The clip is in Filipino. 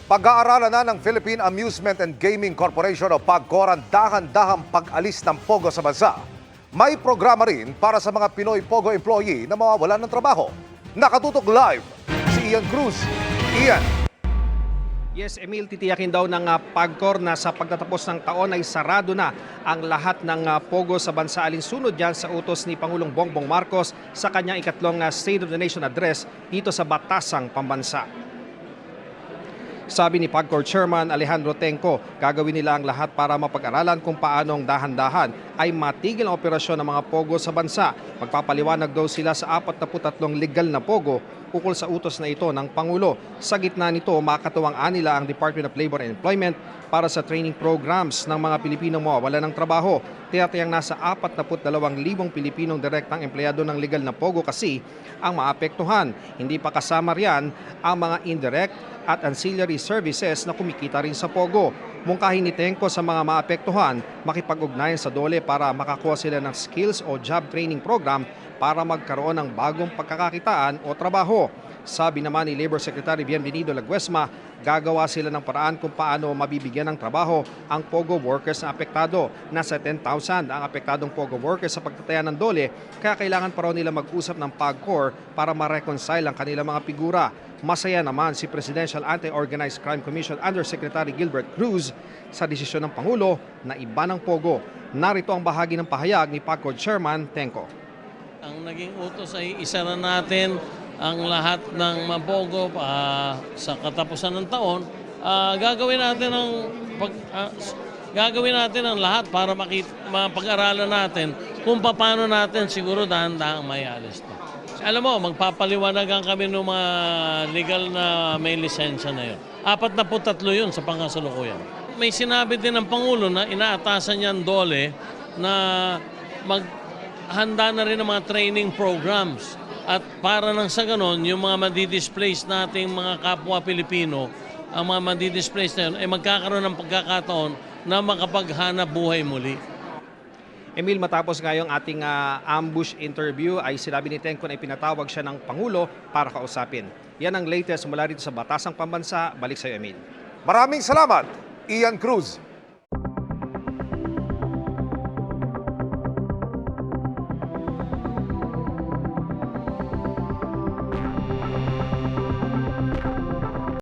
Pag-aaralan na ng Philippine Amusement and Gaming Corporation o PAGCOR ang dahan-dahang pag-alis ng Pogo sa bansa. May programa rin para sa mga Pinoy Pogo employee na mawawalan ng trabaho. Nakatutok live si Ian Cruz. Ian. Yes, Emil, titiyakin daw ng PAGCOR na sa pagtatapos ng taon ay sarado na ang lahat ng Pogo sa bansa alinsunod yan sa utos ni Pangulong Bongbong Marcos sa kanyang ikatlong State of the Nation address dito sa Batasang Pambansa. Sabi ni PAGCOR Chairman Alejandro Tenco, gagawin nila ang lahat para mapag-aralan kung paanong dahan-dahan ay matigil ang operasyon ng mga Pogo sa bansa. Magpapaliwanag daw sila sa 43 legal na Pogo ukol sa utos na ito ng Pangulo. Sa gitna nito, makakatuwang nila ang Department of Labor and Employment para sa training programs ng mga Pilipinong mawawalan ng trabaho. Tiyatayang nasa 42,000 Pilipinong direktang empleyado ng legal na Pogo kasi ang maapektuhan. Hindi pa kasama riyan ang mga indirect at ancillary services na kumikita rin sa Pogo. Mungkahin ni Tenco sa mga maapektuhan, makipag-ugnayan sa DOLE para makakuha sila ng skills o job training program para magkaroon ng bagong pagkakakitaan o trabaho. Sabi naman ni Labor Secretary Bienvenido Laguesma, gagawa sila ng paraan kung paano mabibigyan ng trabaho ang Pogo workers na apektado. Nasa 10,000 ang apektadong Pogo workers sa pagtatayan ng DOLE, kaya kailangan pa raw nila mag-usap ng PAGCOR para ma-reconcile ang kanilang mga figura. Masaya naman si Presidential Anti-Organized Crime Commission Undersecretary Gilbert Cruz sa desisyon ng Pangulo na iba ng Pogo. Narito ang bahagi ng pahayag ni PAGCOR Chairman Tenco. Ang naging utos ay isa na natin ang lahat ng mga Pogo sa katapusan ng taon. Gagawin natin ang lahat para mapag-aralan natin kung paano natin siguro dahan-dahang may alis to. Alam mo, magpapaliwanagan kami ng mga legal na may lisensya na yun. 43 yun sa pangasalukuyan. May sinabi din ng Pangulo na inaatasan niya ang DOLE na maghanda na rin ng mga training programs. At para nang sa ganon, yung mga madi-displace nating mga kapwa Pilipino, ang mga madi-displace na yun, ay magkakaroon ng pagkakataon na makapaghanap buhay muli. Emil, matapos ngayong ating ambush interview ay sinabi ni Tenco na ipinatawag siya ng Pangulo para kausapin. Yan ang latest mula rito sa Batasang Pambansa. Balik sa iyo, Emil. Maraming salamat, Ian Cruz.